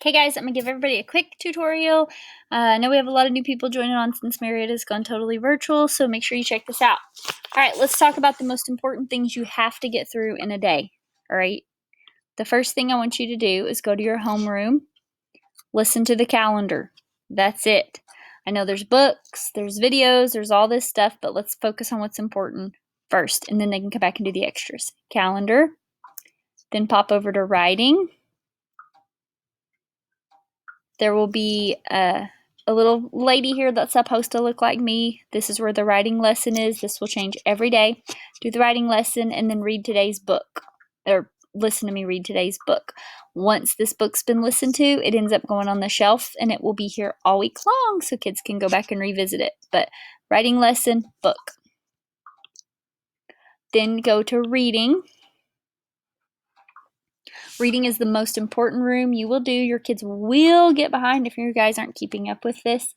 Okay guys, I'm going to give everybody a quick tutorial. I know we have a lot of new people joining on since Marriott gone totally virtual, so make sure you check this out. Alright, let's talk about the most important things you have to get through in a day. Alright, the first thing I want you to do is go to your homeroom, listen to the calendar. That's it. I know there's books, there's videos, there's all this stuff, but let's focus on what's important first, and then they can come back and do the extras. Calendar, then pop over to writing. There will be a little lady here that's supposed to look like me. This is where the writing lesson is. This will change every day. Do the writing lesson and then read today's book, or listen to me read today's book. Once this book's been listened to, it ends up going on the shelf and it will be here all week long so kids can go back and revisit it. But writing lesson, book. Then go to reading. Reading is the most important room you will do. Your kids will get behind if you guys aren't keeping up with this,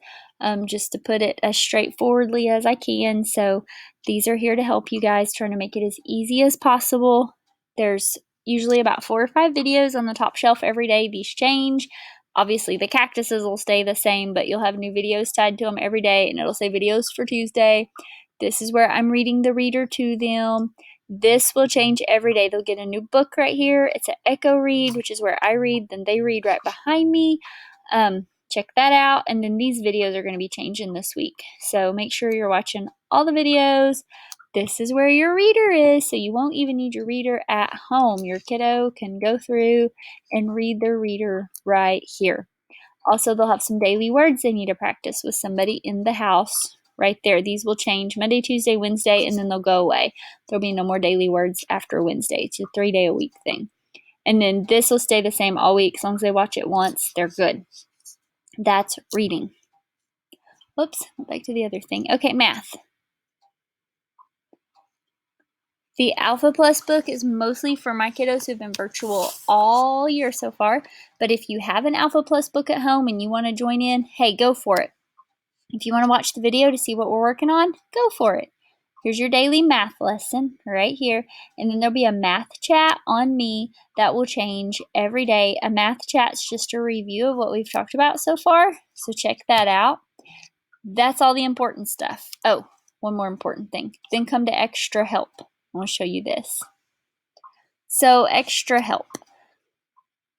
just to put it as straightforwardly as I can. So these are here to help you guys, trying to make it as easy as possible. There's usually about 4 or 5 videos on the top shelf every day. These change. Obviously the cactuses will stay the same, but you'll have new videos tied to them every day, and it'll say videos for Tuesday. This is where I'm reading the reader to them. This will change every day. They'll get a new book right here. It's an echo read, which is where I read, then they read right behind me. Check that out. And then these videos are going to be changing this week. So make sure you're watching all the videos. This is where your reader is, so you won't even need your reader at home. Your kiddo can go through and read their reader right here. Also, they'll have some daily words they need to practice with somebody in the house right there. These will change Monday, Tuesday, Wednesday, and then they'll go away. There'll be no more daily words after Wednesday. It's a 3-day-a-week thing. And then this will stay the same all week. As long as they watch it once, they're good. That's reading. Whoops, back to the other thing. Okay, math. The Alpha Plus book is mostly for my kiddos who've been virtual all year so far. But if you have an Alpha Plus book at home and you want to join in, hey, go for it. If you want to watch the video to see what we're working on, go for it. Here's your daily math lesson right here. And then there'll be a math chat on me that will change every day. A math chat's just a review of what we've talked about so far. So check that out. That's all the important stuff. Oh, one more important thing. Then come to extra help. I want to show you this. So extra help.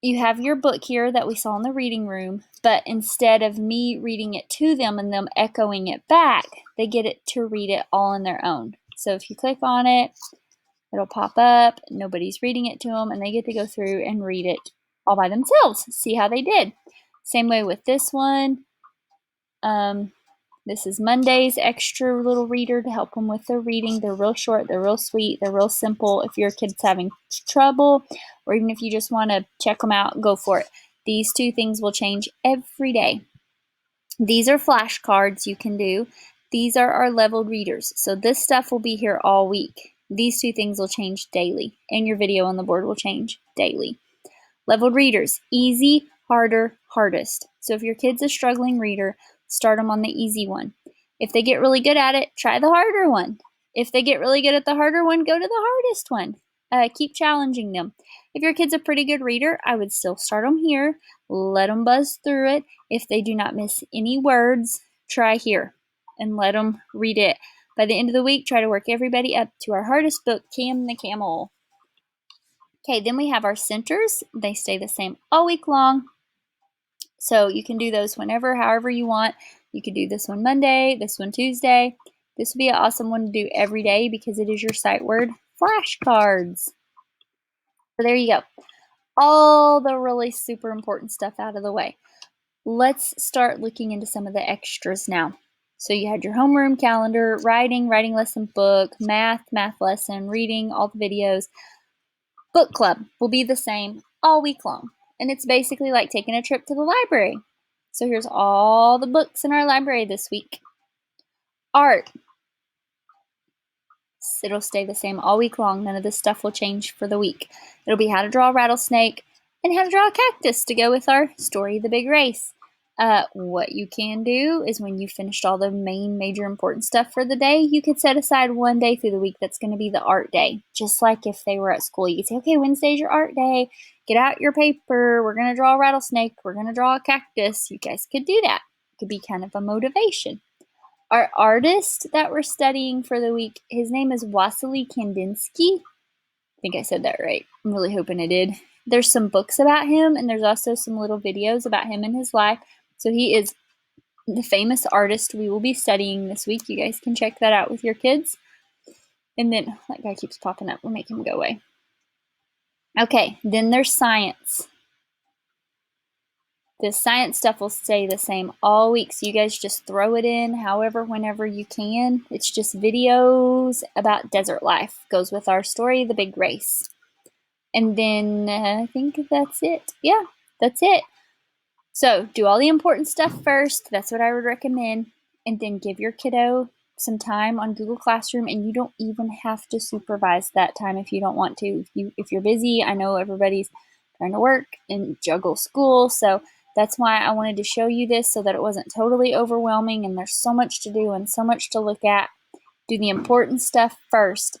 You have your book here that we saw in the reading room, but instead of me reading it to them and them echoing it back, they get it to read it all on their own. So if you click on it, it'll pop up, nobody's reading it to them, and they get to go through and read it all by themselves. See how they did. Same way with this one. This is Monday's extra little reader to help them with their reading. They're real short, they're real sweet, they're real simple. If your kid's having trouble, or even if you just want to check them out, go for it. These 2 things will change every day. These are flashcards you can do. These are our leveled readers. So this stuff will be here all week. These 2 things will change daily, and your video on the board will change daily. Leveled readers, easy, harder, hardest. So if your kid's a struggling reader, start them on the easy one. If they get really good at it, try the harder one. If they get really good at the harder one, go to the hardest one. Keep challenging them. If your kid's a pretty good reader, I would still start them here. Let them buzz through it. If they do not miss any words, try here and let them read it. By the end of the week, try to work everybody up to our hardest book, Cam the Camel. Okay, then we have our centers. They stay the same all week long. So you can do those whenever, however you want. You could do this one Monday, this one Tuesday. This would be an awesome one to do every day because it is your sight word flashcards. So there you go. All the really super important stuff out of the way. Let's start looking into some of the extras now. So you had your homeroom, calendar, writing lesson, book, math lesson, reading, all the videos. Book club will be the same all week long. And it's basically like taking a trip to the library. So here's all the books in our library this week. Art. It'll stay the same all week long. None of this stuff will change for the week. It'll be how to draw a rattlesnake and how to draw a cactus to go with our story, The Big Race. What you can do is when you finished all the main major important stuff for the day, you could set aside one day through the week that's going to be the art day. Just like if they were at school, you could say, okay, Wednesday's your art day. Get out your paper. We're going to draw a rattlesnake. We're going to draw a cactus. You guys could do that. It could be kind of a motivation. Our artist that we're studying for the week, his name is Wassily Kandinsky. I think I said that right. I'm really hoping I did. There's some books about him, and there's also some little videos about him and his life. So he is the famous artist we will be studying this week. You guys can check that out with your kids. And then, that guy keeps popping up. We'll make him go away. Okay, then there's science. The science stuff will stay the same all week, so you guys just throw it in however, whenever you can. It's just videos about desert life. Goes with our story, The Big Race. And then I think that's it. Yeah, that's it. So do all the important stuff first. That's what I would recommend. And then give your kiddo some time on Google Classroom, and you don't even have to supervise that time if you don't want to. If you're busy, I know everybody's trying to work and juggle school, so that's why I wanted to show you this so that it wasn't totally overwhelming, and there's so much to do and so much to look at. Do the important stuff first.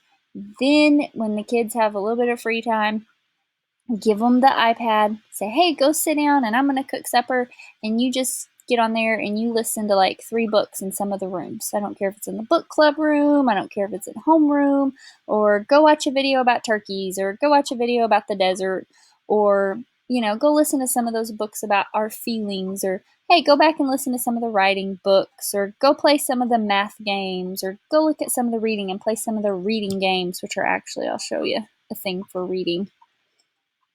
Then when the kids have a little bit of free time, give them the iPad, say, hey, go sit down and I'm going to cook supper, and you just get on there and you listen to like 3 books in some of the rooms. I don't care if it's in the book club room, I don't care if it's in homeroom, or go watch a video about turkeys, or go watch a video about the desert, or, go listen to some of those books about our feelings, or hey, go back and listen to some of the writing books, or go play some of the math games, or go look at some of the reading and play some of the reading games, which are actually, I'll show you a thing for reading.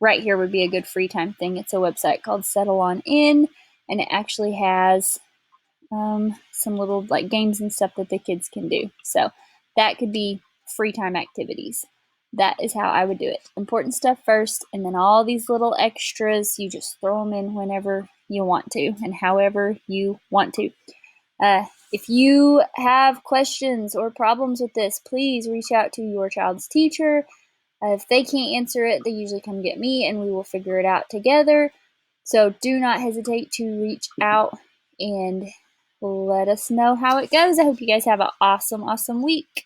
Right here would be a good free time thing. It's a website called Settle On In, and it actually has some little like games and stuff that the kids can do. So that could be free time activities. That is how I would do it. Important stuff first, and then all these little extras, you just throw them in whenever you want to and however you want to. If you have questions or problems with this, please reach out to your child's teacher. If they can't answer it, they usually come get me and we will figure it out together. So do not hesitate to reach out and let us know how it goes. I hope you guys have an awesome, awesome week.